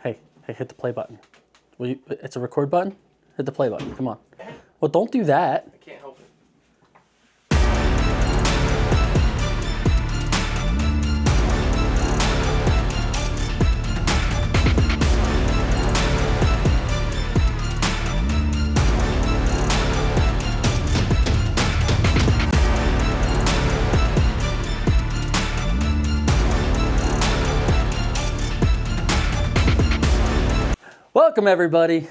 Hey, hit the play button. Will you, it's a record button? Hit the play button, come on. Well, don't do that. I can't help it. Welcome everybody.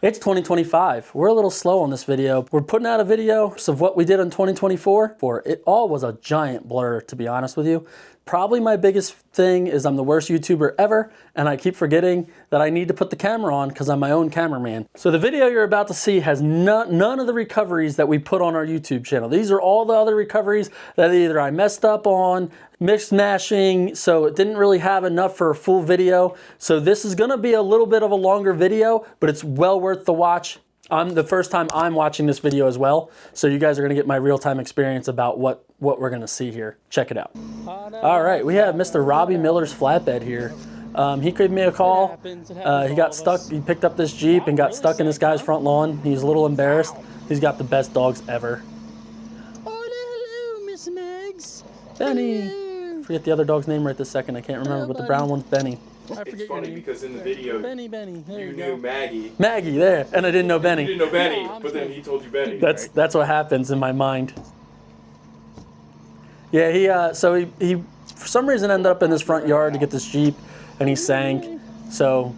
It's 2025. We're a little slow on this video. We're putting out a video of what we did in 2024. It all was a giant blur, to be honest with you. Probably my biggest thing is I'm the worst YouTuber ever, and I keep forgetting that I need to put the camera on because I'm my own cameraman. So the video you're about to see has none of the recoveries that we put on our YouTube channel. These are all the other recoveries that either I messed up on, mix-mashing, so it didn't really have enough for a full video. So this is gonna be a little bit of a longer video, but it's well worth the watch. The first time I'm watching this video as well, so you guys are gonna get my real-time experience about what we're gonna see here. Check it out. All right, we have Mr. Robbie Miller's flatbed here. He gave me a call. He got stuck, he picked up this Jeep and got stuck in this guy's front lawn. He's a little embarrassed. He's got the best dogs ever. Oh, hello, Miss Megs. Benny. Hello. Forget the other dog's name right this second. I can't remember, but the brown one's Benny. It's funny because in the video, Benny. There you you knew go. Maggie. Maggie, there, and I didn't know Benny. You didn't know Benny, Yeah, I'm but then he told you Benny. That's right? that's what happens in my mind. Yeah, he for some reason ended up in his front yard to get this Jeep, and he sank. So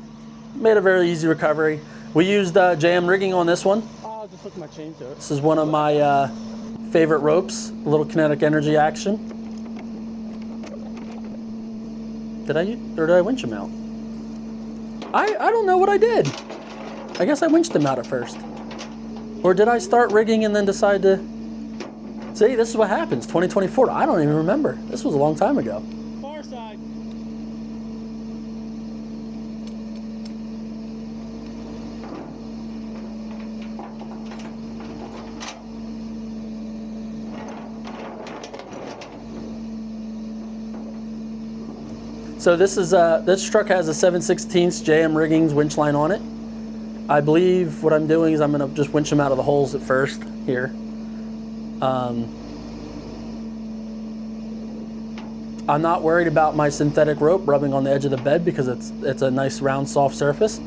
made a very easy recovery. We used JM rigging on this one. I'll just hook my chain to it. This is one of my favorite ropes, a little kinetic energy action. Did I winch him out? I don't know what I did. I guess I winched him out at first. Or did I start rigging and then decide to... See, this is what happens, 2024. I don't even remember. This was a long time ago. Far side. So this truck has a 7/16 JM Riggings winch line on it. I believe what I'm doing is I'm gonna just winch them out of the holes at first here. I'm not worried about my synthetic rope rubbing on the edge of the bed because it's a nice round soft surface.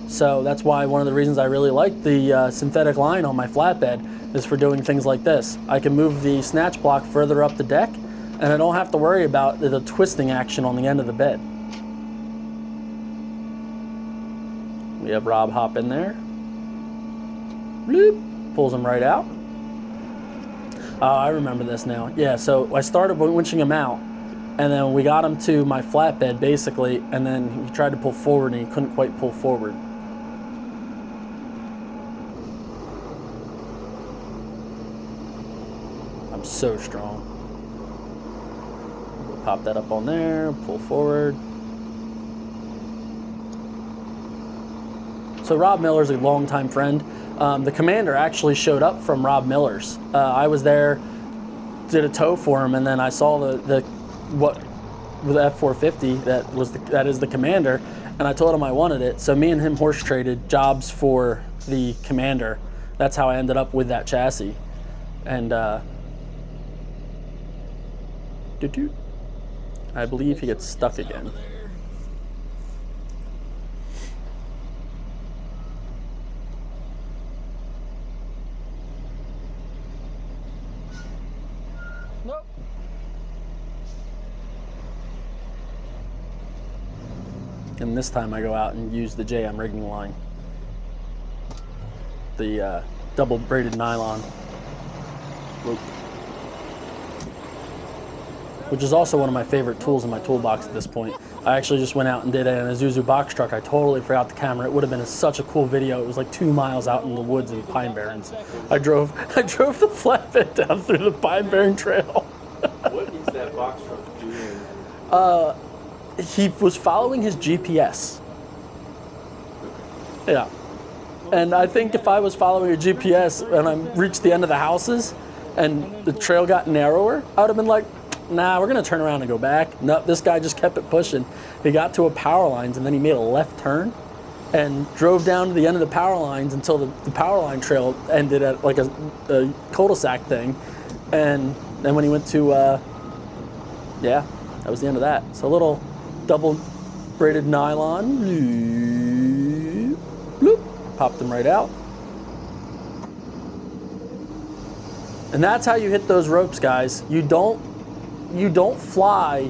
So that's why one of the reasons I really like the synthetic line on my flatbed is for doing things like this. I can move the snatch block further up the deck and I don't have to worry about the twisting action on the end of the bed. We have Rob hop in there. Bloop, pulls him right out. Oh, I remember this now. Yeah, so I started winching him out, and then we got him to my flatbed basically, and then he tried to pull forward and he couldn't quite pull forward. I'm so strong. We'll pop that up on there, pull forward. So Rob Miller's a longtime friend. The commander actually showed up from Rob Miller's. I was there, did a tow for him, and then I saw the F450 that is the commander, and I told him I wanted it. So me and him horse traded jobs for the commander. That's how I ended up with that chassis. And I believe he gets stuck again. Nope. And this time I go out and use the JM rigging line. The double braided nylon rope. Which is also one of my favorite tools in my toolbox at this point. I actually just went out and did it in a Isuzu box truck. I totally forgot the camera. It would have been such a cool video. It was like 2 miles out in the woods in Pine Barrens. I drove the flatbed down through the Pine Barren Trail. What is that box truck doing? He was following his GPS. Yeah. And I think if I was following a GPS and I reached the end of the houses and the trail got narrower, I would have been like, nah, we're gonna turn around and go back. Nope, this guy just kept it pushing. He got to a power lines and then he made a left turn and drove down to the end of the power lines until the power line trail ended at like a cul-de-sac thing. And then when he went to, yeah, that was the end of that. So a little double braided nylon, bloop, popped them right out. And that's how you hit those ropes, guys. You don't fly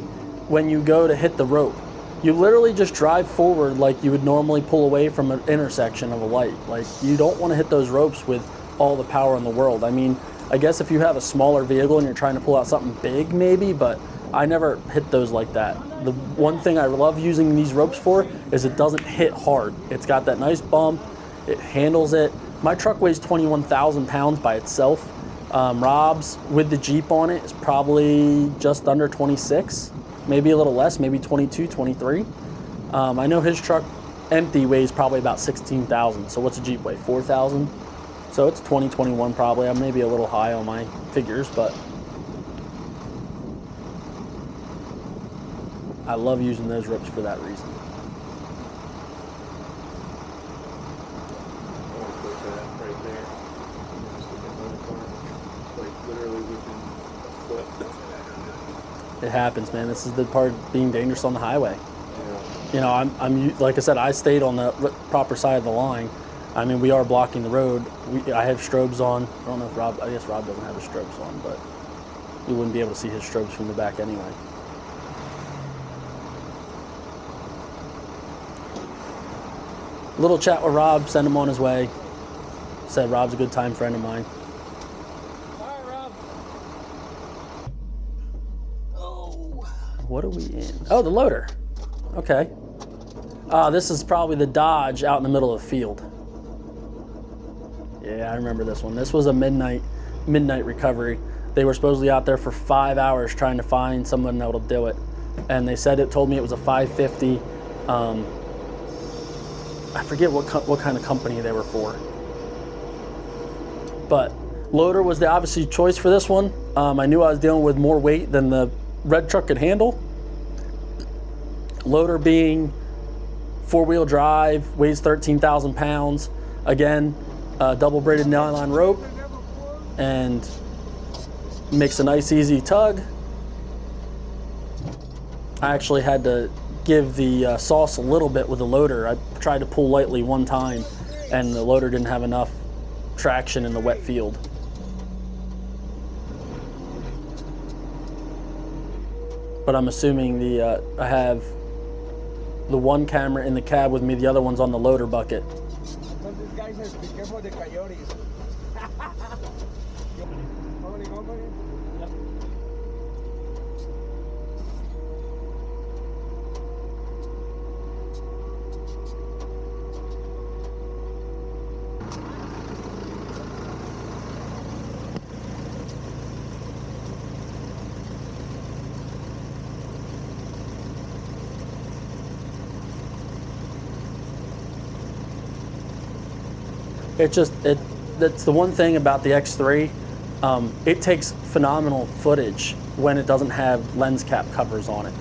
when you go to hit the rope. You literally just drive forward like you would normally pull away from an intersection of a light. Like, you don't want to hit those ropes with all the power in the world. I mean, I guess if you have a smaller vehicle and you're trying to pull out something big, maybe, but I never hit those like that. The one thing I love using these ropes for is it doesn't hit hard. It's got that nice bump, it handles it. My truck weighs 21,000 pounds by itself. Rob's with the Jeep on it is probably just under 26, maybe a little less, maybe 22, 23. I know his truck empty weighs probably about 16,000. So what's a Jeep weigh? 4,000? So it's 20, 21 probably. I'm maybe a little high on my figures, but I love using those ropes for that reason. It happens, man. This is the part of being dangerous on the highway. Yeah. You know, I'm like I said, I stayed on the proper side of the line. I mean, we are blocking the road. I have strobes on. I don't know if Rob, I guess Rob doesn't have his strobes on, but you wouldn't be able to see his strobes from the back anyway. Little chat with Rob, send him on his way. Said Rob's a good time friend of mine. What are we in? Oh, the loader. Okay. This is probably the Dodge out in the middle of the field. Yeah, I remember this one. This was a midnight recovery. They were supposedly out there for 5 hours trying to find someone that will do it. And they said told me it was a 550. I forget what kind of company they were for. But loader was the obvious choice for this one. I knew I was dealing with more weight than the red truck could handle. Loader being four-wheel drive, weighs 13,000 pounds. Again, double braided nylon rope, and makes a nice easy tug. I actually had to give the sauce a little bit with the loader. I tried to pull lightly one time, and the loader didn't have enough traction in the wet field. But I'm assuming I have the one camera in the cab with me, the other one's on the loader bucket. So this guy says, be careful of the coyotes. That's the one thing about the X3. It takes phenomenal footage when it doesn't have lens cap covers on it.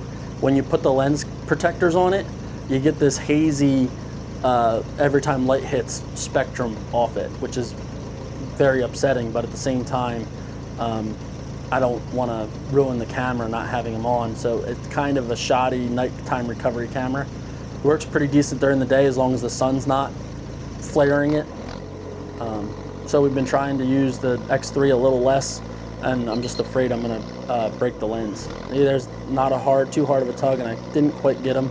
When you put the lens protectors on it, you get this hazy, every time light hits spectrum off it, which is very upsetting, but at the same time, I don't want to ruin the camera not having them on, so it's kind of a shoddy nighttime recovery camera. It works pretty decent during the day as long as the sun's not flaring it. So we've been trying to use the X3 a little less, and I'm just afraid I'm gonna break the lens. There's not too hard of a tug, and I didn't quite get him.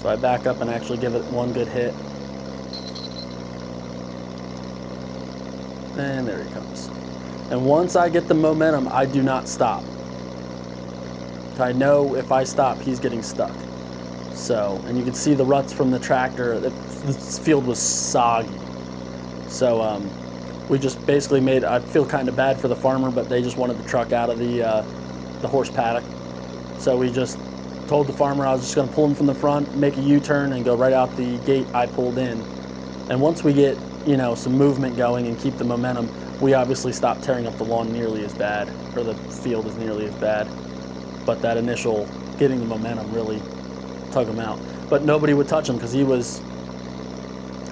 So I back up and actually give it one good hit. And there he comes. And once I get the momentum, I do not stop. I know if I stop, he's getting stuck. So, and you can see the ruts from the tractor. This field was soggy. So we just basically I feel kind of bad for the farmer, but they just wanted the truck out of the horse paddock. So we just told the farmer I was just gonna pull him from the front, make a U-turn, and go right out the gate I pulled in. And once we get, some movement going and keep the momentum, we obviously stopped tearing up the lawn nearly as bad, or the field is nearly as bad. But that initial getting the momentum really took him out. But nobody would touch him because he was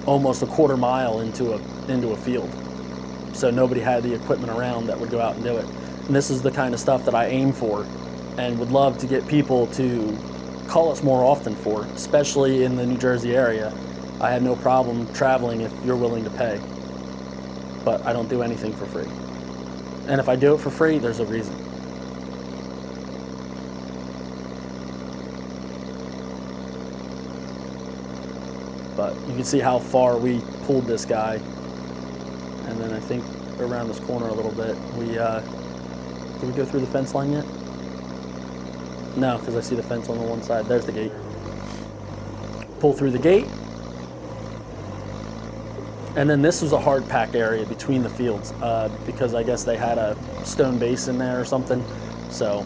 almost a quarter mile into a field. So nobody had the equipment around that would go out and do it. And this is the kind of stuff that I aim for and would love to get people to call us more often for, especially in the New Jersey area. I have no problem traveling if you're willing to pay. But I don't do anything for free. And if I do it for free, there's a reason. But you can see how far we pulled this guy. And then I think around this corner a little bit, did we go through the fence line yet? No, because I see the fence on the one side. There's the gate. Pull through the gate. And then this was a hard pack area between the fields because I guess they had a stone base in there or something. So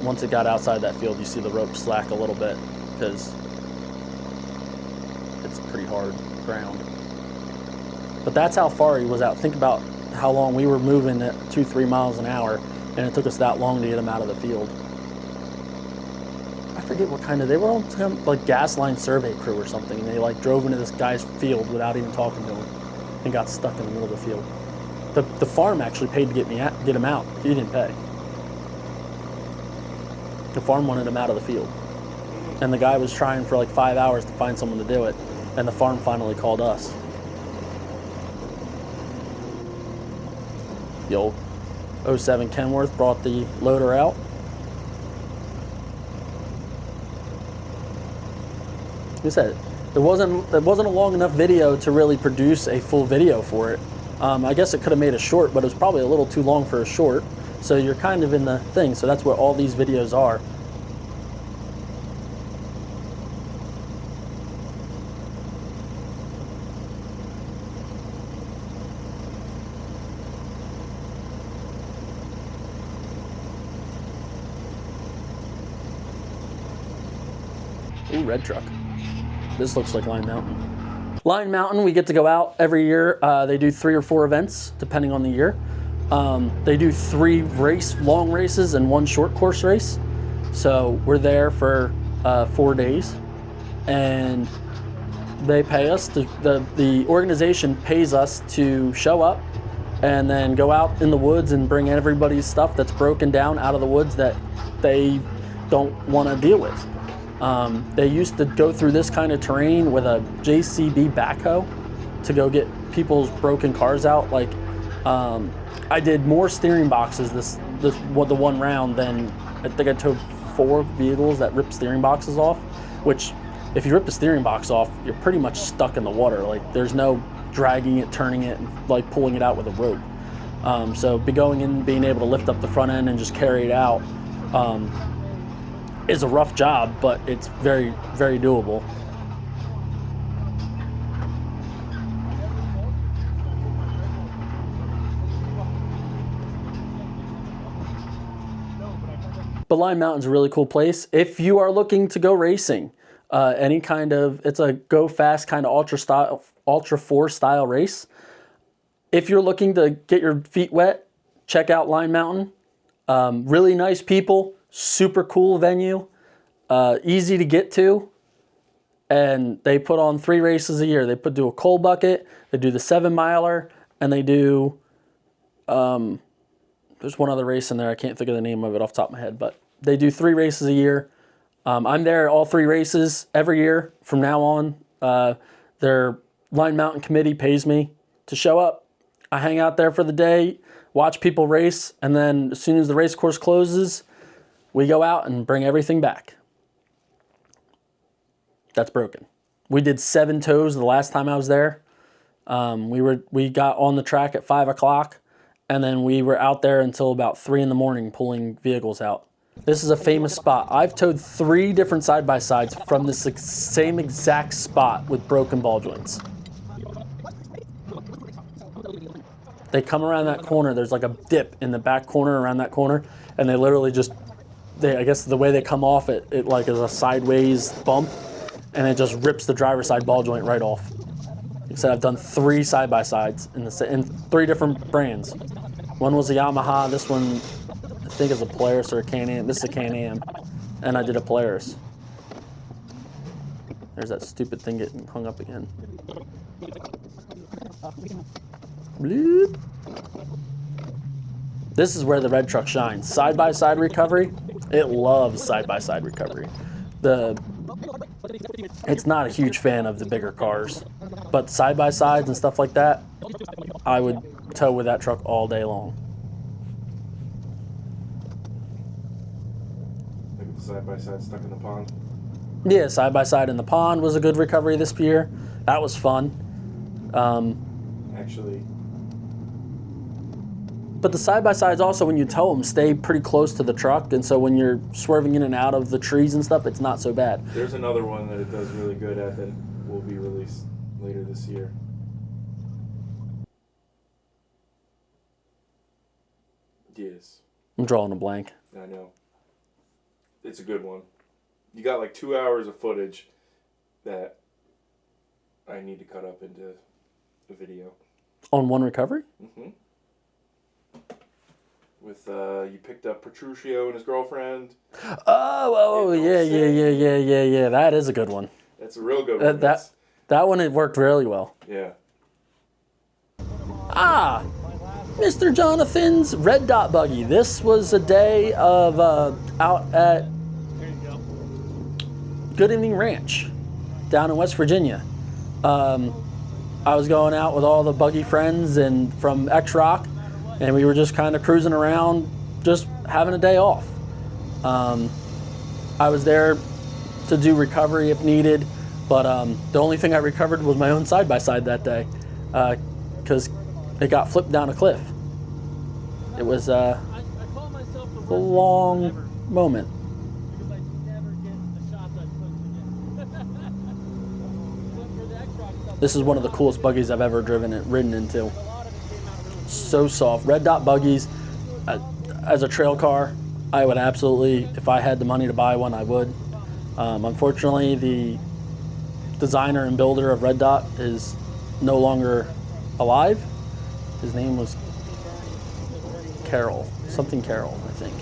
once it got outside that field, you see the rope slack a little bit because it's pretty hard ground. But that's how far he was out. Think about how long we were moving at 2-3 miles an hour, and it took us that long to get him out of the field. I forget what kind of, they were on some like gas line survey crew or something, and they like drove into this guy's field without even talking to him and got stuck in the middle of the field. The farm actually paid to get him out. He didn't pay. The farm wanted him out of the field. And the guy was trying for like 5 hours to find someone to do it, and the farm finally called us. The old 07 Kenworth brought the loader out. Like I said, there wasn't a long enough video to really produce a full video for it. I guess it could have made a short, but it was probably a little too long for a short. So you're kind of in the thing. So that's what all these videos are. Ooh, red truck. This looks like Line Mountain. Line Mountain, we get to go out every year. They do 3 or 4 events, depending on the year. They do 3 long races and 1 short course race. So we're there for 4 days, and they pay us. The organization pays us to show up and then go out in the woods and bring everybody's stuff that's broken down out of the woods that they don't want to deal with. They used to go through this kind of terrain with a JCB backhoe to go get people's broken cars out. Like, I did more steering boxes the one round than I think I towed 4 vehicles that ripped steering boxes off, which if you rip the steering box off, you're pretty much stuck in the water. Like, there's no dragging it, turning it, and like pulling it out with a rope. So going in, being able to lift up the front end and just carry it out, is a rough job, but it's very, very doable. But Line Mountain's a really cool place. If you are looking to go racing, any kind of, it's a go fast kind of Ultra 4 style race. If you're looking to get your feet wet, check out Line Mountain. Really nice people. Super cool venue, easy to get to, and they put on 3 races a year. They do a coal bucket, they do the 7-miler, and they do, there's one other race in there, I can't think of the name of it off the top of my head, but they do 3 races a year. I'm there at all 3 races every year from now on. Their Line Mountain committee pays me to show up. I hang out there for the day, watch people race, and then as soon as the race course closes, we go out and bring everything back that's broken. We did 7 tows the last time I was there. We got on the track at 5 o'clock, and then we were out there until about 3 in the morning pulling vehicles out. This is a famous spot. I've towed 3 different side-by-sides from this same exact spot with broken ball joints. They come around that corner. There's like a dip in the back corner around that corner, and they literally just, I guess the way they come off it like is a sideways bump, and it just rips the driver's side ball joint right off. Like I said, I've done 3 side-by-sides in 3 different brands. One was a Yamaha, this one I think is a Polaris or a Can-Am. This is a Can-Am, and I did a Polaris. There's that stupid thing getting hung up again. Bloop. This is where the red truck shines. Side-by-side recovery, it loves side-by-side recovery. It's not a huge fan of the bigger cars, but side-by-sides and stuff like that, I would tow with that truck all day long. Look at the side-by-side stuck in the pond. Yeah, side-by-side in the pond was a good recovery this year. That was fun. Actually, but the side-by-sides also, when you tow them, stay pretty close to the truck, and so when you're swerving in and out of the trees and stuff, it's not so bad. there's another one that it does really good at that will be released later this year. Yes, I'm drawing a blank. I know. It's a good one. You got like 2 hours of footage that I need to cut up into a video. On one recovery? Mm-hmm. With you picked up Petruccio and his girlfriend. Yeah. That is a good one. That's a real good one. That one, it worked really well. Yeah. Ah, Mr. Jonathan's red dot buggy. This was a day of out at There you go. Good Evening Ranch down in West Virginia. I was going out with all the buggy friends and from X-Rock, and we were just kind of cruising around, just having a day off. I was there to do recovery if needed, but the only thing I recovered was my own side-by-side that day, because it got flipped down a cliff. It was I call myself the a worst long ever moment. because I never get the shots I'm supposed to get. But for the X-Rock stuff, This is one of the coolest buggies I've ever ridden into. a lot of it came out really So soft. Red dot buggies, as a trail car, I would absolutely, if I had the money to buy one, I would. Unfortunately, the designer and builder of Red Dot is no longer alive. His name was Carroll, something Carroll, I think.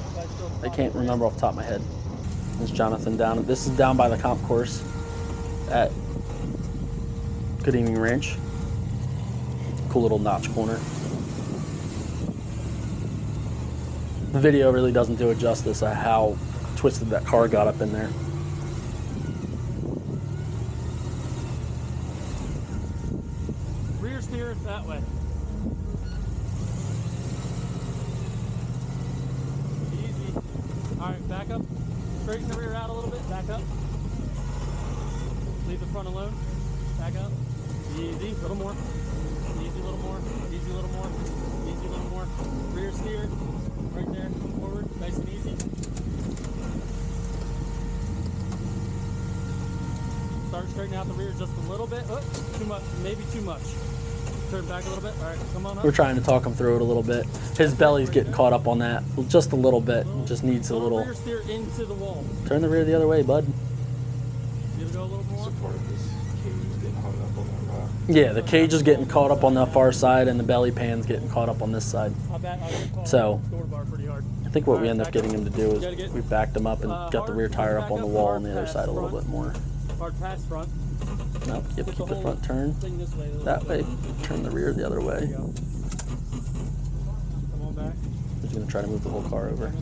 I can't remember off the top of my head. There's Jonathan down. This is down by the comp course at Good Evening Ranch. Cool little notch corner. The video really doesn't do it justice of how twisted that car got up in there. Rear steer that way. Easy. Alright, back up. Straighten the rear out a little bit. Back up. Leave the front alone. Back up. Easy. Little more. Easy, little more. Easy, little more. Easy, little more. Rear steer. Right there. Come forward. Nice and easy. Start straightening out the rear just a little bit. Oh, too much. Maybe too much. Turn back a little bit. All right, come on up. We're trying to talk him through it a little bit. His belly's getting caught up on that just a little bit. It just needs a little. Rear steer into the wall. Turn the rear the other way, bud. You to go a little more? Support of this cage getting hung up on that rock. Yeah, the cage is getting caught up on that far side, and the belly pan's getting caught up on this side. I'll call So, the door bar pretty hard. I think what we end up getting him to do is we backed him up and got the rear tire up on the wall on the other side a little bit more. Hard pass front. Nope, yep, keep the whole front turn thing this way. that way, turn the rear the other There you way. go. Come on back. He's gonna try to move the whole car over.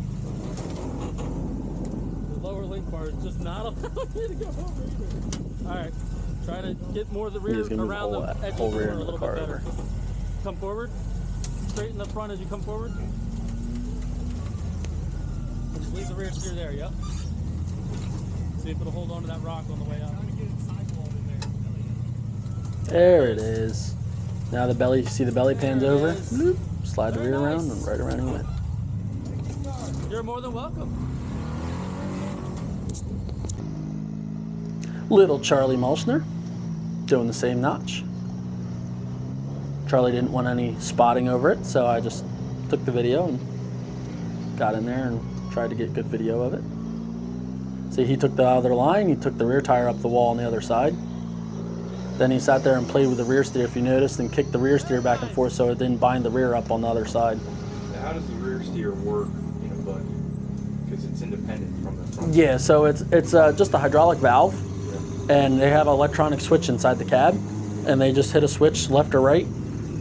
The lower link bar is just not allowing you to go over either. Alright, try to get more of the rear He's gonna move around the the edge whole of the rear door a into the little car bit better. over. Come forward. Straighten the front as you come forward. Just leave the rear steer there, yep. See if it'll hold on to that rock on the way up. There it is. Now the belly, see the belly pan's over. Bloop, slide the rear around and right around he went. You're more than welcome. Little Charlie Mulchner doing the same notch. Charlie didn't want any spotting over it, so I just took the video and got in there and tried to get good video of it. See, he took the other line, he took the rear tire up the wall on the other side. Then he sat there and played with the rear steer, if you noticed, and kicked the rear steer back and forth so it didn't bind the rear up on the other side. Now, how does the rear steer work in a buggy? Because it's independent from the front. Yeah, so it's just a hydraulic valve, Yeah. and they have an electronic switch inside the cab, and they just hit a switch left or right,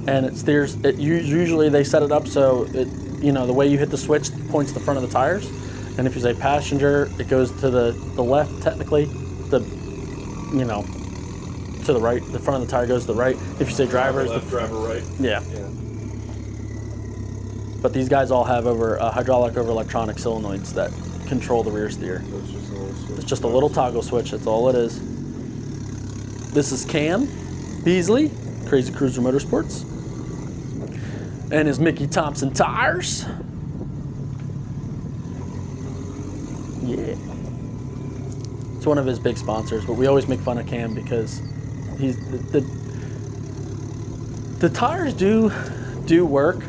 and it steers. Usually they set it up so it, you know, the way you hit the switch points the front of the tires, and if you say passenger, it goes to the left technically, you know, to the right. The front of the tire goes to the right. If you say driver, Driver left, driver right. yeah. Yeah. But these guys all have hydraulic over electronic solenoids that control the rear steer. So it's just a little switch. It's just a little toggle switch, that's all it is. This is Cam Beasley, Crazy Cruiser Motorsports. And his Mickey Thompson tires. Yeah. It's one of his big sponsors, but we always make fun of Cam because he's the tires do work,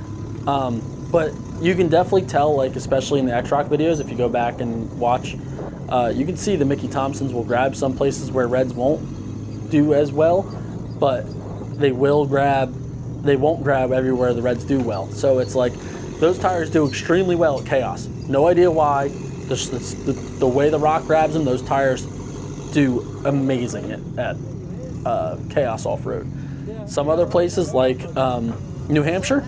but you can definitely tell, like especially in the X-Rock videos, if you go back and watch, you can see the Mickey Thompsons will grab some places where Reds won't do as well, but they won't grab everywhere the Reds do well. So it's like those tires do extremely well at Chaos. No idea why. Just the way the rock grabs them, those tires do amazing at Chaos Off-Road. Some other places like New Hampshire,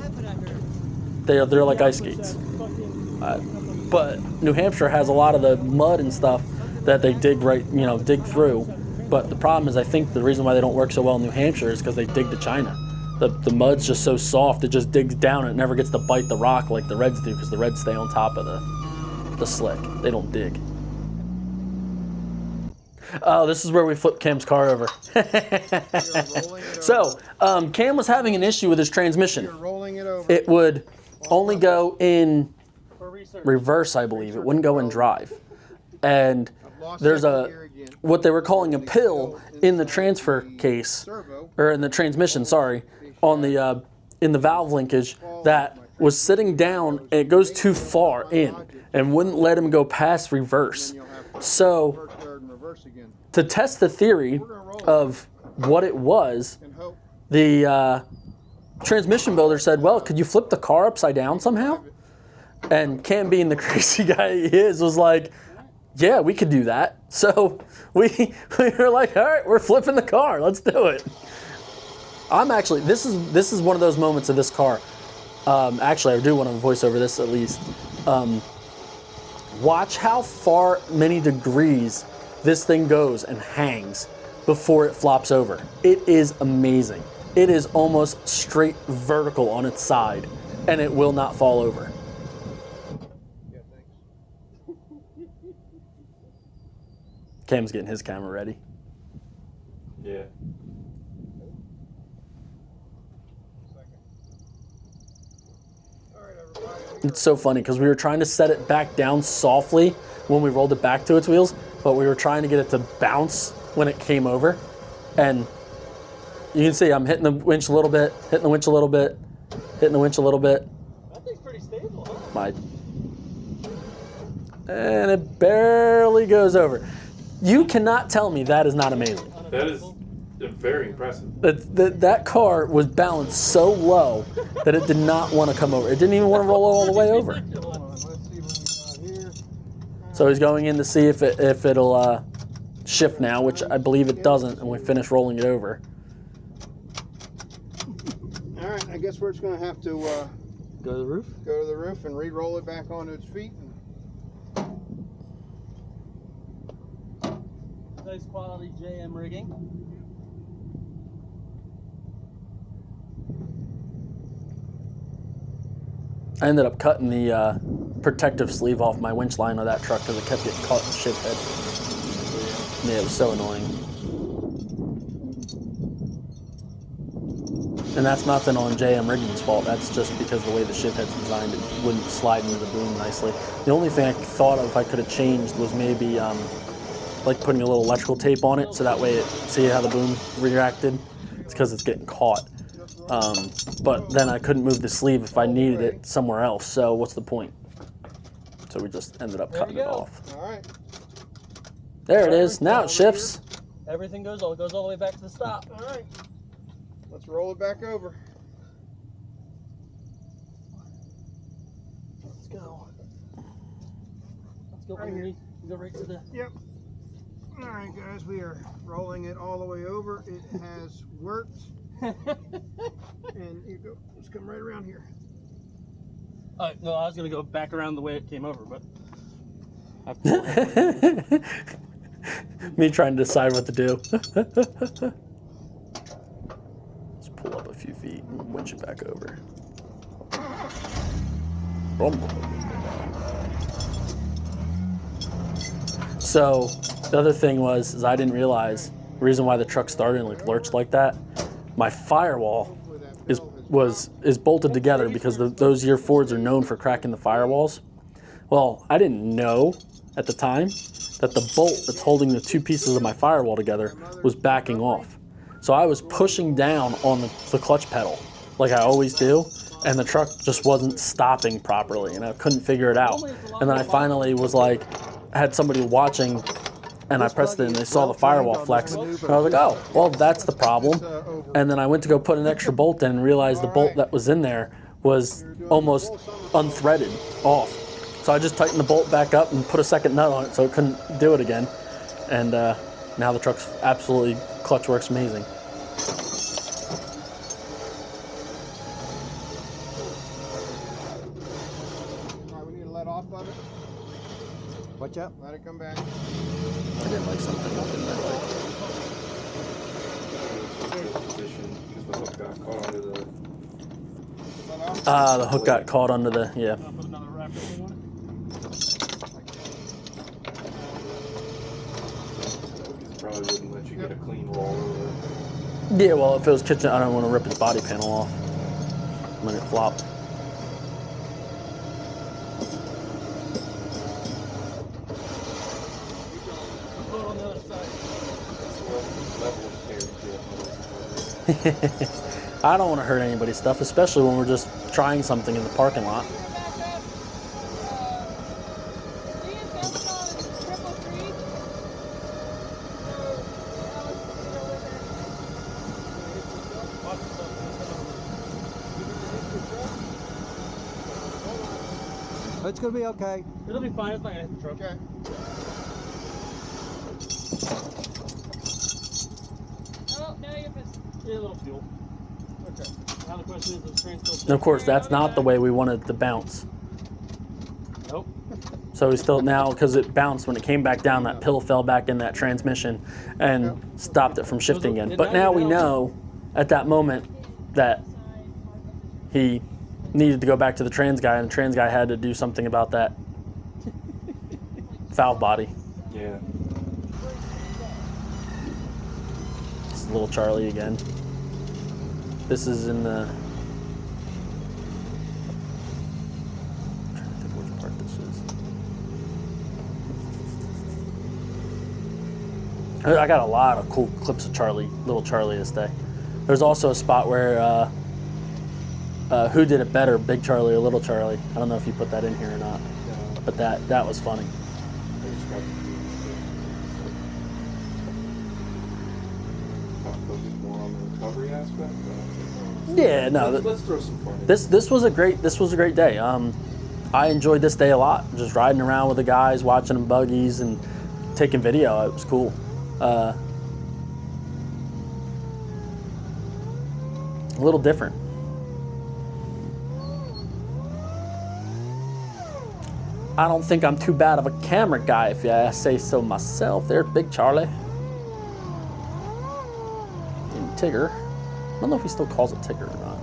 they're like ice skates. But New Hampshire has a lot of the mud and stuff that they dig through. But the problem is, I think the reason why they don't work so well in New Hampshire is because they dig to China. The mud's just so soft, it just digs down and it never gets to bite the rock like the Reds do, because the Reds stay on top of the slick. They don't dig. Oh, this is where we flipped Cam's car over. So, Cam was having an issue with his transmission. It would only go in reverse, I believe. It wouldn't go in drive. And there's what they were calling a pill in the transfer case, or in the transmission, sorry, on the in the valve linkage that was sitting down, and it goes too far in and wouldn't let him go past reverse. So to test the theory of what it was, the transmission builder said, well, could you flip the car upside down somehow? And Cam, being the crazy guy he is, was like, yeah, we could do that. So we were like, all right, we're flipping the car. Let's do it. I'm actually, this is one of those moments of this car. Actually, I do want to voice over this at least. Watch how many degrees this thing goes and hangs before it flops over. It is amazing. It is almost straight vertical on its side, and it will not fall over. Yeah, thanks. Cam's getting his camera ready. Yeah. It's so funny because we were trying to set it back down softly when we rolled it back to its wheels, but we were trying to get it to bounce when it came over. And you can see I'm hitting the winch a little bit, hitting the winch a little bit, hitting the winch a little bit. That thing's pretty stable, huh? And it barely goes over. You cannot tell me that is not amazing. That is very impressive. That car was balanced so low that it did not want to come over. It didn't even want to roll all the way over. Hold on, let's see what we got here. So he's going in to see if it'll shift now, which I believe it doesn't, and we finish rolling it over. All right, I guess we're just going to have to Go to the roof? go to the roof and re-roll it back onto its feet. Nice quality JM rigging. I ended up cutting the protective sleeve off my winch line of that truck because it kept getting caught in the shift head. Yeah, it was so annoying. And that's nothing on JM Rigging's fault. That's just because the way the shift head's designed, it wouldn't slide into the boom nicely. The only thing I thought of I could have changed was maybe like putting a little electrical tape on it so that way see how the boom reacted? It's because it's getting caught. But then I couldn't move the sleeve if I needed it somewhere else, so what's the point? So we just ended up cutting it off. All right. There it is. Now it shifts. Everything goes all the way back to the stop. All right. Let's roll it back over. Let's go. Let's go Right underneath. Go right to the. Yep. All right, guys, we are rolling it all the way over. It has worked. And you go, just come right around here. No, I was gonna go back around the way it came over, but. Me trying to decide what to do. Let's pull up a few feet and winch it back over. So the other thing is I didn't realize the reason why the truck started and like lurched like that. My firewall is bolted together because those year Fords are known for cracking the firewalls. Well, I didn't know at the time that the bolt that's holding the two pieces of my firewall together was backing off. So I was pushing down on the clutch pedal like I always do, and the truck just wasn't stopping properly, and I couldn't figure it out. And then I finally was like, had somebody watching, and I pressed it and they saw the firewall flex, and I was like, oh, well, that's the problem. And then I went to go put an extra bolt in and realized the bolt that was in there was almost unthreaded off. So I just tightened the bolt back up and put a second nut on it so it couldn't do it again. And now the truck's absolutely, clutch works amazing. All right, we need to let off of it. Watch out. Let it come back. I didn't like something I didn't like. Position because the hook got caught under the. Let off. The hook got caught under the, yeah. I'll put another wrap thing on it. Probably wouldn't let you get a clean roll over. Yeah, well, if it was kitchen, I don't want to rip his body panel off when it flopped. Put it on the other side. I don't want to hurt anybody's stuff, especially when we're just trying something in the parking lot. It's gonna be okay. It'll be fine. It's not gonna hit the truck. Okay. Oh, now you're pissed. Yeah, a little fuel. Okay. Now the question is the train still. And of course, that's not the way we wanted it to bounce. Nope. So we still now, because it bounced when it came back down, that pill fell back in that transmission and stopped it from shifting again. But now we know at that moment that he needed to go back to the trans guy, and the trans guy had to do something about that valve body. Yeah. This is little Charlie again. This is in the. I'm trying to think which part this is. I got a lot of cool clips of little Charlie this day. There's also a spot where who did it better, Big Charlie or Little Charlie? I don't know if you put that in here or not, but that was funny. Focus more on the recovery aspect. Yeah, no. Let's throw some fun in. This was a great day. I enjoyed this day a lot. Just riding around with the guys, watching them buggies and taking video. It was cool. A little different. I don't think I'm too bad of a camera guy, if I say so myself. There's Big Charlie. And Tigger. I don't know if he still calls it Tigger or not.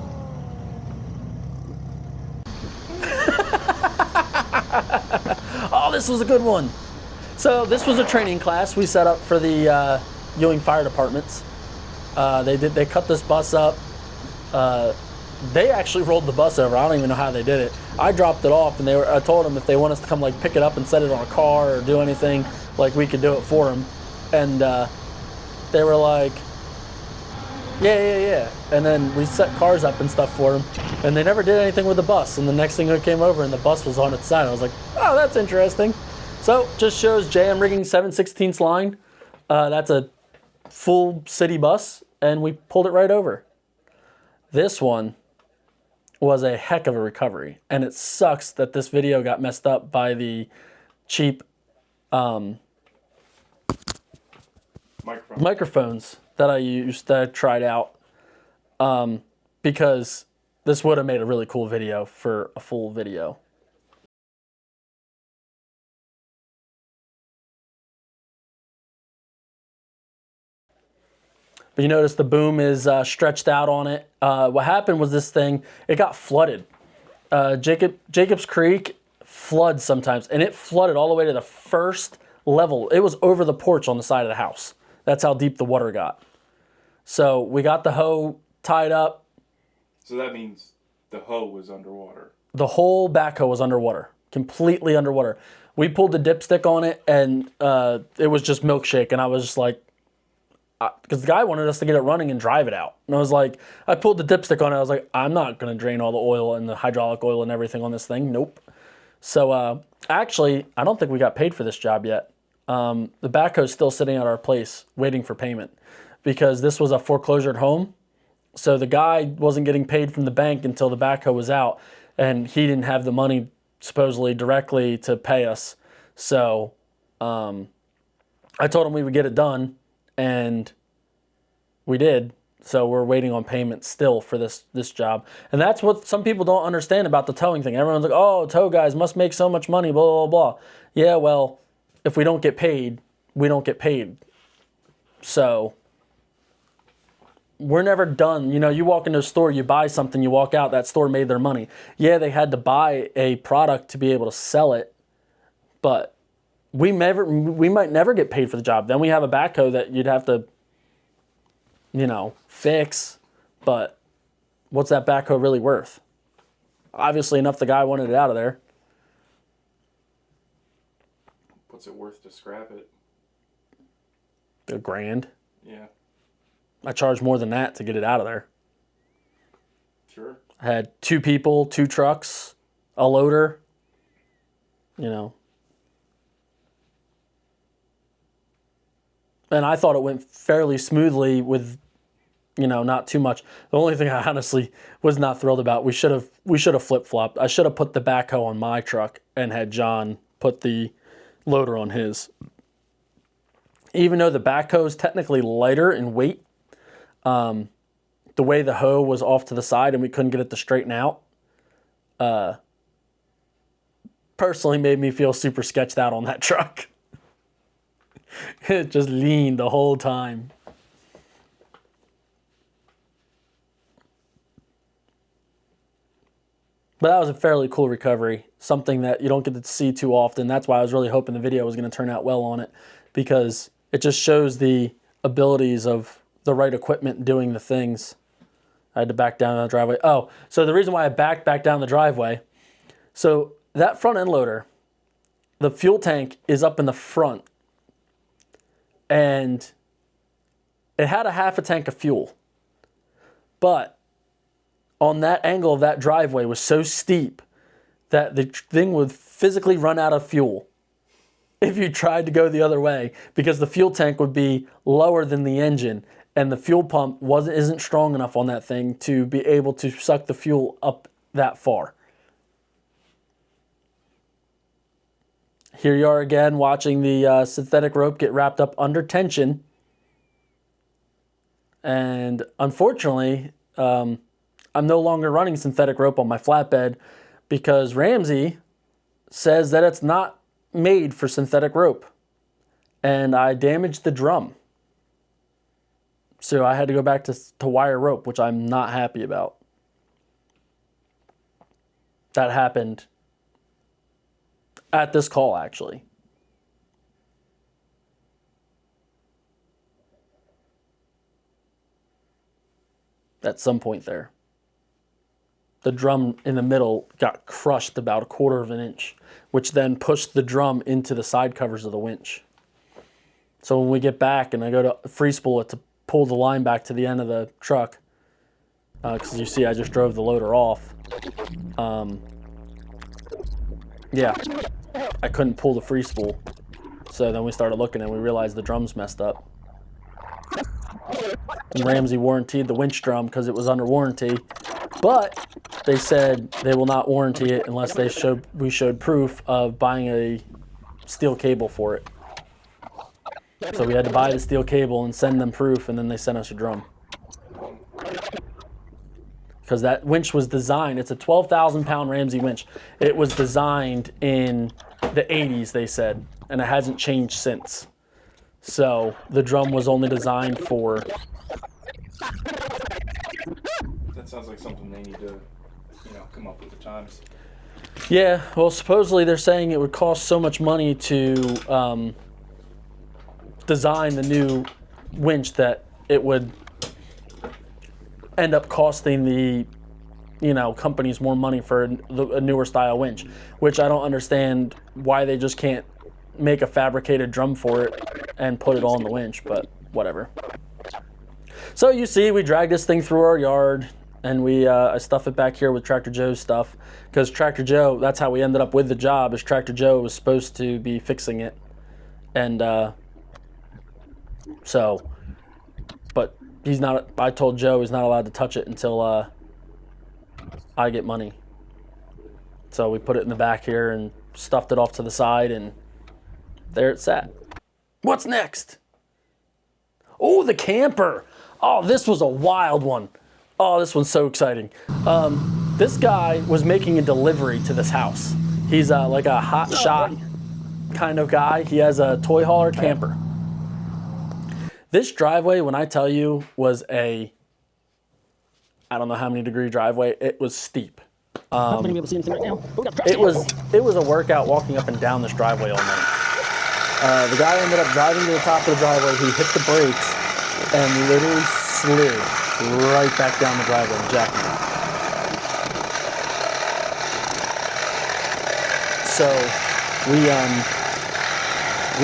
Oh, this was a good one. So this was a training class we set up for the Ewing Fire Departments. They cut this bus up. They actually rolled the bus over. I don't even know how they did it. I dropped it off, and I told them if they want us to come like pick it up and set it on a car or do anything, like we could do it for them. And they were like, yeah. And then we set cars up and stuff for them, and they never did anything with the bus. And the next thing they came over, and the bus was on its side. I was like, oh, that's interesting. So just shows JM rigging 7/16 line. That's a full city bus, and we pulled it right over. This one was a heck of a recovery, and it sucks that this video got messed up by the cheap microphones that I used, that I tried out, because this would have made a really cool video for a full video. But you notice the boom is stretched out on it. What happened was this thing, it got flooded. Jacobs Creek floods sometimes, and it flooded all the way to the first level. It was over the porch on the side of the house. That's how deep the water got. So we got the hoe tied up. So that means the hoe was underwater. The whole backhoe was underwater, completely underwater. We pulled the dipstick on it, and it was just milkshake, and I was just like, because the guy wanted us to get it running and drive it out. And I was like, I pulled the dipstick on it. I was like, I'm not going to drain all the oil and the hydraulic oil and everything on this thing. Nope. So actually, I don't think we got paid for this job yet. The backhoe's still sitting at our place waiting for payment because this was a foreclosured home. So the guy wasn't getting paid from the bank until the backhoe was out, and he didn't have the money supposedly directly to pay us. So I told him we would get it done. And we did, so we're waiting on payment still for this job. And that's what some people don't understand about the towing thing. Everyone's like, oh, tow guys must make so much money, blah, blah, blah. Yeah, well, if we don't get paid, we don't get paid. So we're never done. You know, you walk into a store, you buy something, you walk out, that store made their money. Yeah, they had to buy a product to be able to sell it, but we might never get paid for the job. Then we have a backhoe that you'd have to, you know, fix. But what's that backhoe really worth? Obviously enough the guy wanted it out of there. What's it worth to scrap it? $1,000. Yeah. I charged more than that to get it out of there. Sure. I had 2 people, 2 trucks, a loader, you know. And I thought it went fairly smoothly with, you know, not too much. The only thing I honestly was not thrilled about, we should have flip-flopped. I should have put the backhoe on my truck and had John put the loader on his. Even though the backhoe is technically lighter in weight, the way the hoe was off to the side and we couldn't get it to straighten out, personally made me feel super sketched out on that truck. It just leaned the whole time. But that was a fairly cool recovery. Something that you don't get to see too often. That's why I was really hoping the video was going to turn out well on it, because it just shows the abilities of the right equipment doing the things. I had to back down the driveway. Oh, so the reason why I backed back down the driveway, so that front end loader, the fuel tank is up in the front. And it had a half a tank of fuel. But on that angle of that driveway was so steep that the thing would physically run out of fuel if you tried to go the other way, because the fuel tank would be lower than the engine, and the fuel pump isn't strong enough on that thing to be able to suck the fuel up that far. Here you are again watching the synthetic rope get wrapped up under tension. And unfortunately, I'm no longer running synthetic rope on my flatbed because Ramsey says that it's not made for synthetic rope. And I damaged the drum. So I had to go back to wire rope, which I'm not happy about. That happened at this call, actually. At some point there. The drum in the middle got crushed about 1/4 of an inch, which then pushed the drum into the side covers of the winch. So when we get back and I go to free spool it to pull the line back to the end of the truck, because you see I just drove the loader off. Yeah, I couldn't pull the free spool. So then we started looking and we realized the drum's messed up. And Ramsey warranted the winch drum because it was under warranty. But they said they will not warranty it unless we showed proof of buying a steel cable for it. So we had to buy the steel cable and send them proof, and then they sent us a drum. Because that winch was designed, it's a 12,000 pound Ramsey winch. It was designed in the 80s, they said, and it hasn't changed since. So the drum was only designed for... That sounds like something they need to, come up with the times. Yeah, well, supposedly they're saying it would cost so much money to design the new winch that it would end up costing the companies more money for a newer style winch, which I don't understand why they just can't make a fabricated drum for it and put it on the winch, but whatever. So you see, we dragged this thing through our yard, and I stuff it back here with Tractor Joe's stuff, because Tractor Joe, that's how we ended up with the job, is Tractor Joe was supposed to be fixing it. And but he's not, I told Joe he's not allowed to touch it until I get money. So we put it in the back here and stuffed it off to the side, and there it sat. What's next? Oh, the camper. Oh, this was a wild one. Oh, this one's so exciting. This guy was making a delivery to this house. He's like a hot shot kind of guy. He has a toy hauler camper. This driveway, when I tell you, was I don't know how many degree driveway. It was steep. It was a workout walking up and down this driveway all night. The guy ended up driving to the top of the driveway. He hit the brakes and literally slid right back down the driveway and jackknife. So we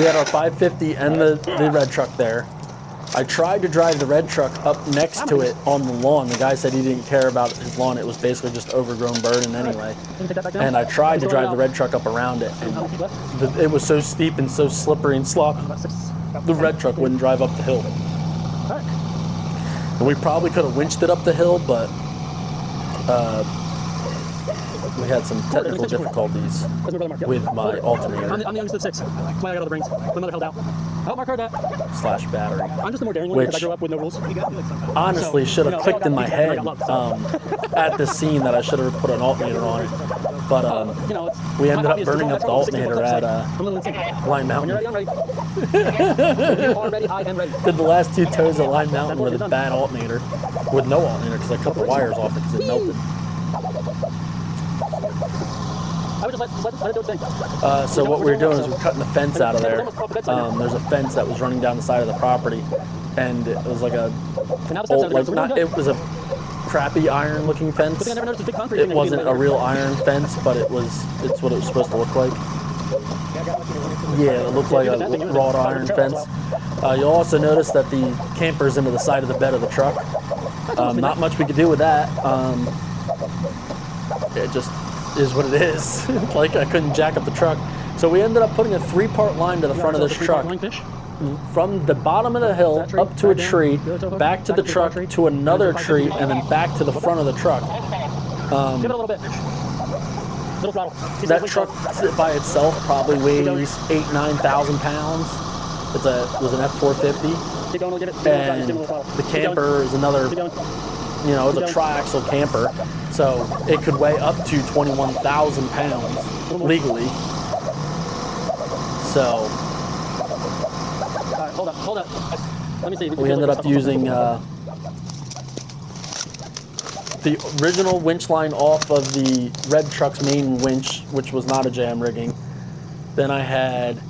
had our 550 and the red truck there. I tried to drive the red truck up next to it on the lawn. The guy said he didn't care about his lawn. It was basically just overgrown burden anyway. And I tried to drive the red truck up around it, and it was so steep and so slippery and sloppy, the red truck wouldn't drive up the hill. And we probably could have winched it up the hill, but we had some technical difficulties with my alternator. I'm the youngest of six. That's why I got all the brains. My mother held out. I hope Mark heard that. / battery. I'm just the more daring one because I grew up with no rules. Honestly, should have clicked in my head at the scene that I should have put an alternator on it. But we ended up burning up the alternator at Line Mountain. I'm ready. You are ready. I am ready. Did the last 2 toes at Line Mountain with a bad alternator, with no alternator because I cut the wires off it because it melted. I would just let it do its thing. So what we were doing is we're cutting the fence out of there. There's a fence that was running down the side of the property, and it was like it was a crappy iron looking fence. It wasn't a real iron fence, but it's what it was supposed to look like. Yeah, it looked like a wrought iron fence. You'll also notice that the camper's into the side of the bed of the truck. Not much we could do with that. It just is what it is. Like, I couldn't jack up the truck. So we ended up putting a 3-part line to the front of this truck. From the bottom of the hill up to a tree, back to the truck, to another tree, and then back to the front of the truck. Give it a little bit. Little throttle. That truck by itself probably weighs 8,000–9,000 pounds. It was an F450. Keep going, get it. And the camper is another, it's a tri-axle camper. So it could weigh up to 21,000 pounds legally. So hold up. Let me see. We ended up using the original winch line off of the red truck's main winch, which was not a jam rigging. Then I had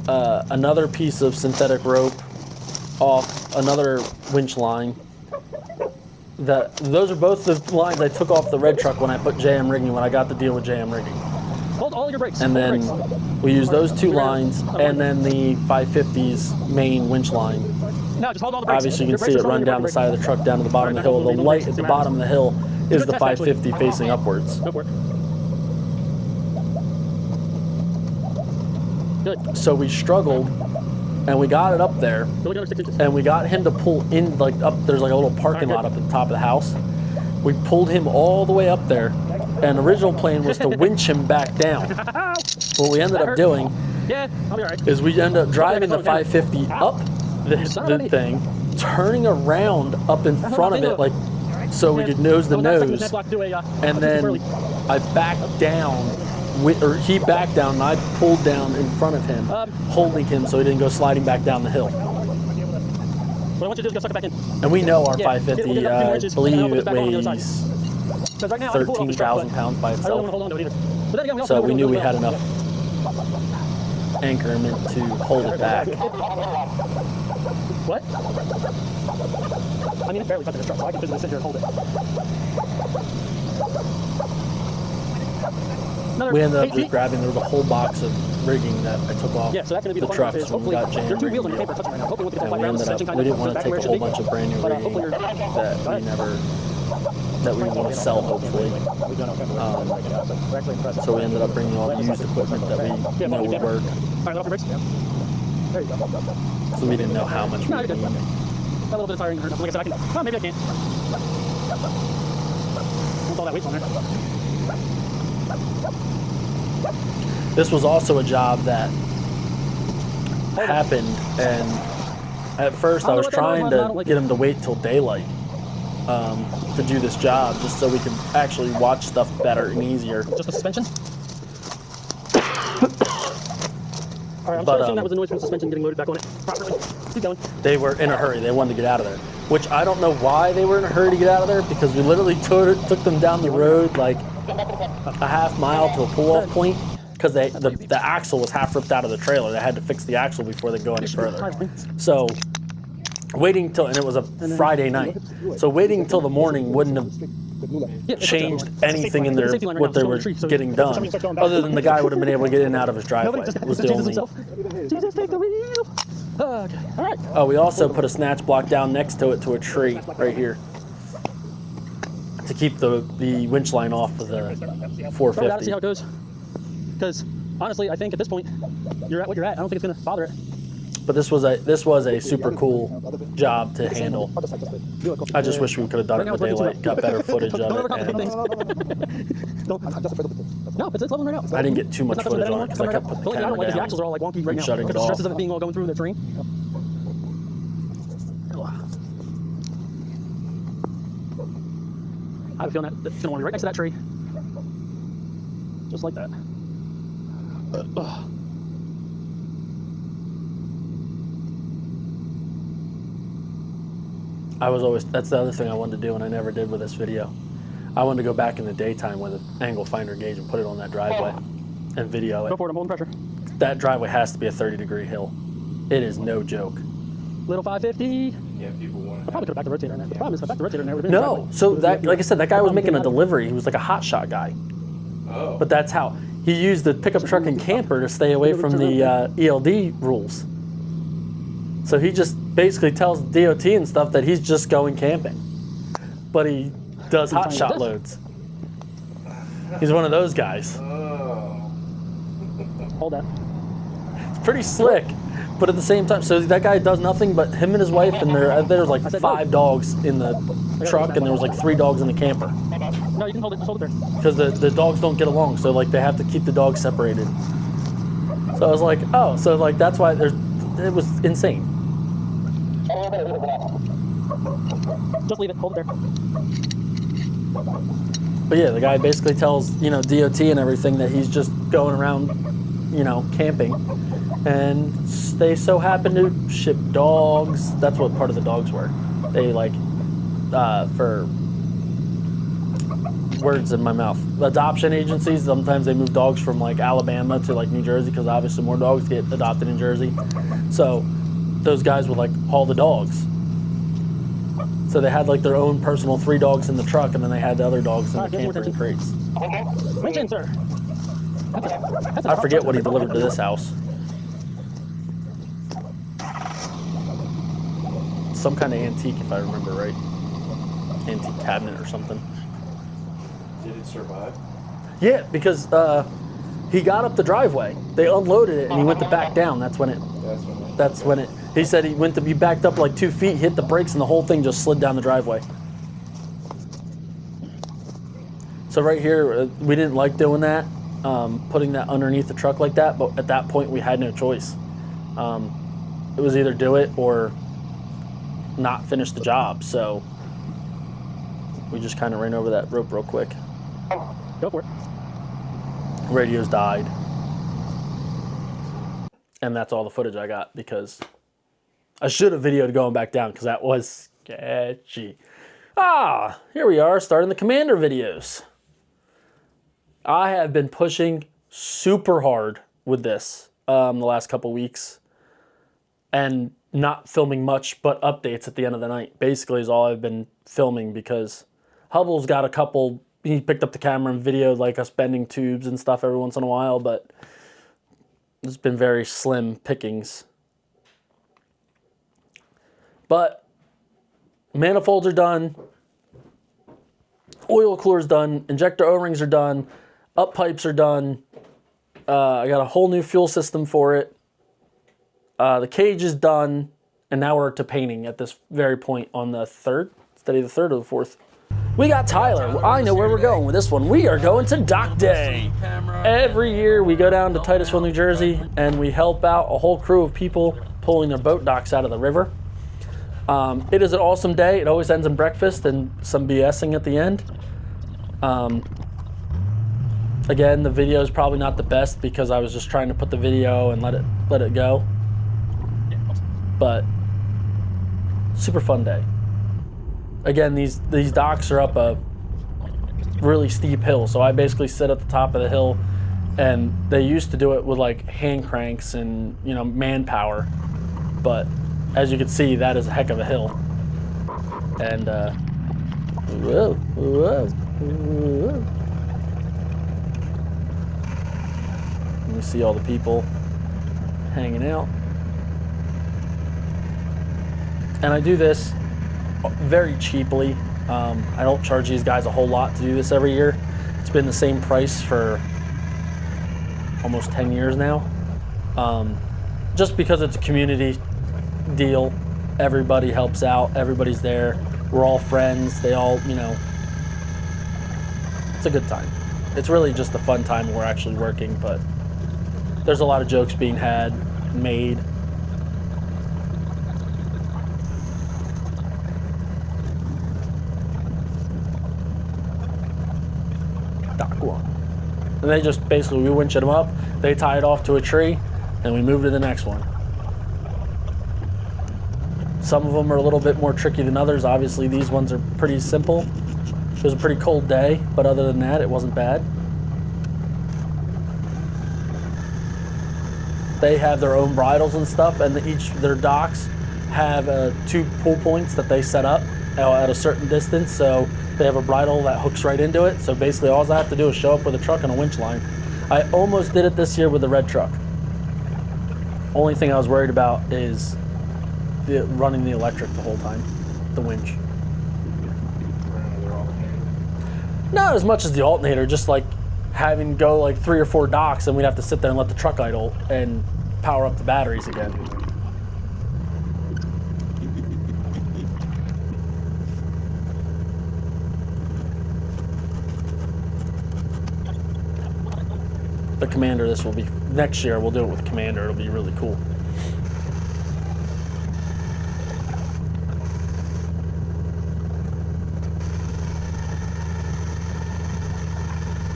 another piece of synthetic rope off another winch line. Those are both the lines I took off the red truck when I put JM rigging, when I got the deal with JM rigging. Hold all your brakes. And then we used those 2 lines, and then the 550's main winch line. No, just hold all the brakes. Obviously, you can see it run down the side of the truck down to the bottom of the hill. The light at the bottom of the hill is the 550 facing upwards. Go for it. Good. So we struggled and we got it up there, Go another 6 inches. and we got him to pull in, like up, there's like a little parking lot up at the top of the house. We pulled him all the way up there, and the original plan was to winch him back down. What we ended up doing Yeah, I'll be all right. is we ended up driving the 550 up the thing, turning around up in front of it, like so we could nose to nose, and then I backed down, or he backed down, and I pulled down in front of him, holding him so he didn't go sliding back down the hill. What I want you to do is go suck it back in. And we know our Yeah, 550, I believe it weighs 13,000 pounds by itself. So we knew we had enough anchorment to hold it back. What? I mean, it's barely touching the truck, so I can physically sit here and hold it. We ended up just grabbing, there was a whole box of rigging that I took off Yeah, so that's going to be the the trucks is when we got your jammed. two wheels on your paper touching right now. Hopefully, And we ended up, we didn't want to take a whole bunch of brand new rigging that we want to sell, hopefully. So we ended up bringing all the used equipment that we know would work. All right, off your brakes. There you go. So we didn't know how much we No, would you're good. need. A little bit of tiring. Like I said, I can. Oh, maybe I can't. Once all that weight's on there. This was also a job that happened, and at first I was trying to get him to wait till daylight to do this job, just so we could actually watch stuff better and easier. Just the suspension? All right, I'm But, sure that was the noise from the suspension getting loaded back on it properly. Keep going. They were in a hurry. They wanted to get out of there, which I don't know why they were in a hurry to get out of there, because we literally took them down the road like a half mile to a pull-off point, because the axle was half ripped out of the trailer. They had to fix the axle before they go any further. So waiting till, and it was a Friday night, so waiting until the morning wouldn't have changed anything in their what they were getting done, other than the guy would have been able to get in and out of his driveway. Was the only. Jesus, take the wheel. Okay, all right. Oh, we also put a snatch block down next to it to a tree right here to keep the winch line off of the Try it out and see 450. how it goes. Because honestly, I think at this point, you're at what you're at. I don't think it's going to bother it. But this was a super cool job to handle. I just wish we could have done it in the daylight, got better footage of it, and No, it's leveling right out. I didn't get too much footage on it because I kept putting the I don't camera like the down. axles are all like wonky right now. shutting it Because the stresses off. of it being all going through the terrain. I have a feeling that it's going to want to be right next to that tree. Just like that. That's the other thing I wanted to do and I never did with this video. I wanted to go back in the daytime with an angle finder gauge and put it on that driveway and video Go it. for it, I'm holding pressure. That driveway has to be a 30-degree hill. It is no joke. Little 550. Yeah, people want I to. probably could have backed the rotator in there. The problem is if I backed the rotator in there, it would have been in the No, driveway. so that, like I said, that guy was making a delivery. He was like a hot shot guy. Oh. But that's how he used the pickup truck and camper to stay away from the ELD rules. So he just basically tells DOT and stuff that he's just going camping, but he does hot shot loads. He's one of those guys. Oh. Hold that. It's pretty slick, but at the same time, so that guy does nothing but him and his wife, and there's like 5 dogs in the truck, and there was like 3 dogs in the camper. No, you can hold it. Just hold it there. Because the dogs don't get along, so like they have to keep the dogs separated. So I was like, oh, so like that's why it was insane. Just leave it. Hold it there. But yeah, the guy basically tells, DOT and everything that he's just going around, camping. And they so happen to ship dogs. That's what part of the dogs were. They for words in my mouth. Adoption agencies, sometimes they move dogs from like Alabama to like New Jersey because obviously more dogs get adopted in Jersey. So those guys would like haul the dogs. So they had like their own personal 3 dogs in the truck, and then they had the other dogs in the camper in crates. Reach in, sir. I forget what he delivered to this house. Some kind of antique, if I remember right. Antique cabinet or something. Did it survive? Yeah, because he got up the driveway. They unloaded it, and he went to back down. That's when it That's when That's when it, he said he went to be backed up like 2 feet, hit the brakes, and the whole thing just slid down the driveway. So right here, we didn't like doing that, putting that underneath the truck like that, but at that point we had no choice. It was either do it or not finish the job. So we just kind of ran over that rope real quick. Go for it. Radios died. And that's all the footage I got because I should have videoed going back down because that was sketchy. Ah, here we are starting the Commander videos. I have been pushing super hard with this the last couple weeks and not filming much but updates at the end of the night. Basically is all I've been filming because Hubble's got a couple, he picked up the camera and videoed like us bending tubes and stuff every once in a while, but it's been very slim pickings. But manifolds are done, oil coolers done, injector O-rings are done, up pipes are done. I got a whole new fuel system for it. The cage is done, and now we're to painting at this very point on the 3rd. Study the 3rd or the 4th. We got Tyler. I know where we're going with this one. We are going to Dock Day. Every year we go down to Titusville, New Jersey, and we help out a whole crew of people pulling their boat docks out of the river. It is an awesome day. It always ends in breakfast and some BSing at the end. Again, the video is probably not the best because I was just trying to put the video and let it go. But super fun day. Again, these docks are up a really steep hill, so I basically sit at the top of the hill, and they used to do it with like hand cranks and manpower, but as you can see, that is a heck of a hill. And whoa, whoa, whoa. You see all the people hanging out, and I do this very cheaply. I don't charge these guys a whole lot to do this every year. It's been the same price for almost 10 years now. Just because it's a community deal, everybody helps out, everybody's there, we're all friends, they all, it's a good time. It's really just a fun time when we're actually working, but there's a lot of jokes being made. Dock one. And they just basically, we winch them up, they tie it off to a tree, and we move to the next one. Some of them are a little bit more tricky than others. Obviously, these ones are pretty simple. It was a pretty cold day, but other than that, it wasn't bad. They have their own bridles and stuff, and their docks have 2 pull points that they set up at a certain distance, so they have a bridle that hooks right into it. So basically all I have to do is show up with a truck and a winch line. I almost did it this year with the red truck. Only thing I was worried about is running the electric the whole time, the winch. Not as much as the alternator, just like having to go like 3 or 4 docks, and we'd have to sit there and let the truck idle and power up the batteries again. The Commander, this will be, next year we'll do it with Commander, it'll be really cool.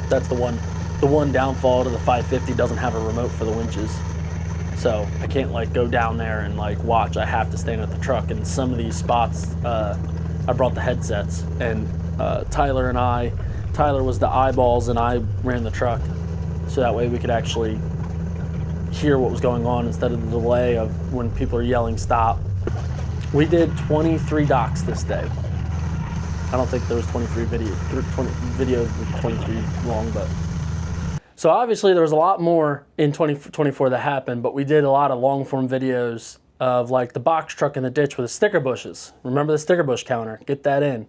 That's the one downfall to the 550, doesn't have a remote for the winches. So I can't like go down there and like watch, I have to stand at the truck. And some of these spots, I brought the headsets, and Tyler was the eyeballs and I ran the truck. So that way we could actually hear what was going on instead of the delay of when people are yelling stop. We did 23 docks this day. I don't think there was 23 videos with 23 long, but. So obviously there was a lot more in 2024 that happened, but we did a lot of long form videos of like the box truck in the ditch with the sticker bushes. Remember the sticker bush counter, get that in.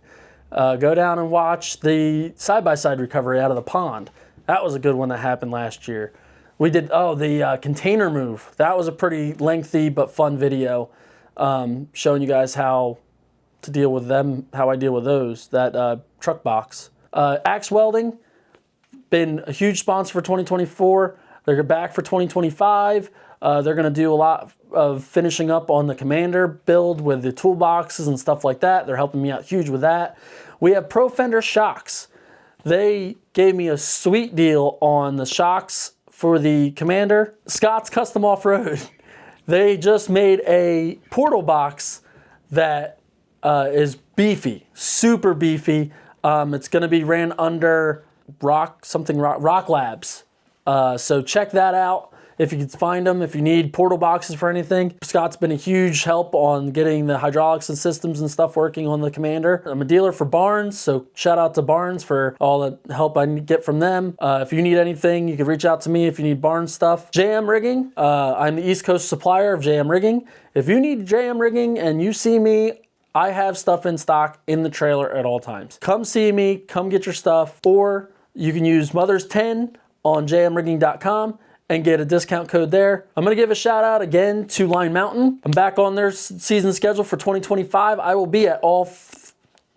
Go down and watch the side-by-side recovery out of the pond. That was a good one that happened last year. We did, the container move. That was a pretty lengthy but fun video, showing you guys how to deal with them, how I deal with those, that truck box. AXT Welding, been a huge sponsor for 2024. They're back for 2025. They're going to do a lot of finishing up on the Commander build with the toolboxes and stuff like that. They're helping me out huge with that. We have Pro Fender shocks. They gave me a sweet deal on the shocks for the Commander. Scott's Custom Off-Road. They just made a portal box that is beefy, super beefy. It's going to be ran under Rock Labs. So check that out if you can find them, if you need portal boxes for anything. Scott's been a huge help on getting the hydraulics and systems and stuff working on the Commander. I'm a dealer for Barnes, so shout out to Barnes for all the help I get from them. If you need anything, you can reach out to me if you need Barnes stuff. JM Rigging, I'm the East Coast supplier of JM Rigging. If you need JM Rigging and you see me, I have stuff in stock in the trailer at all times. Come see me, come get your stuff, or you can use Mother's 10 on jmrigging.com and get a discount code there. I'm gonna give a shout out again to Line Mountain. I'm back on their season schedule for 2025. I will be at all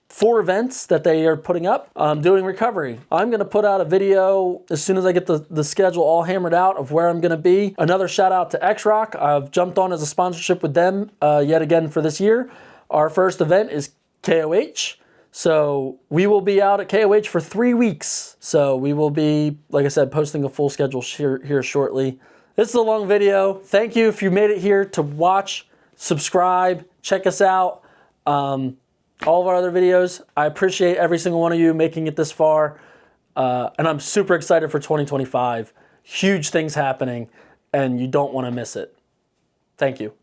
4 events that they are putting up. I'm doing recovery. I'm gonna put out a video as soon as I get the schedule all hammered out of where I'm gonna be. Another shout out to X-Rock. I've jumped on as a sponsorship with them yet again for this year. Our first event is KOH. So we will be out at KOH for 3 weeks. So we will be, like I said, posting a full schedule here shortly. This is a long video. Thank you if you made it here to watch, subscribe, check us out. All of our other videos. I appreciate every single one of you making it this far. And I'm super excited for 2025. Huge things happening, and you don't want to miss it. Thank you.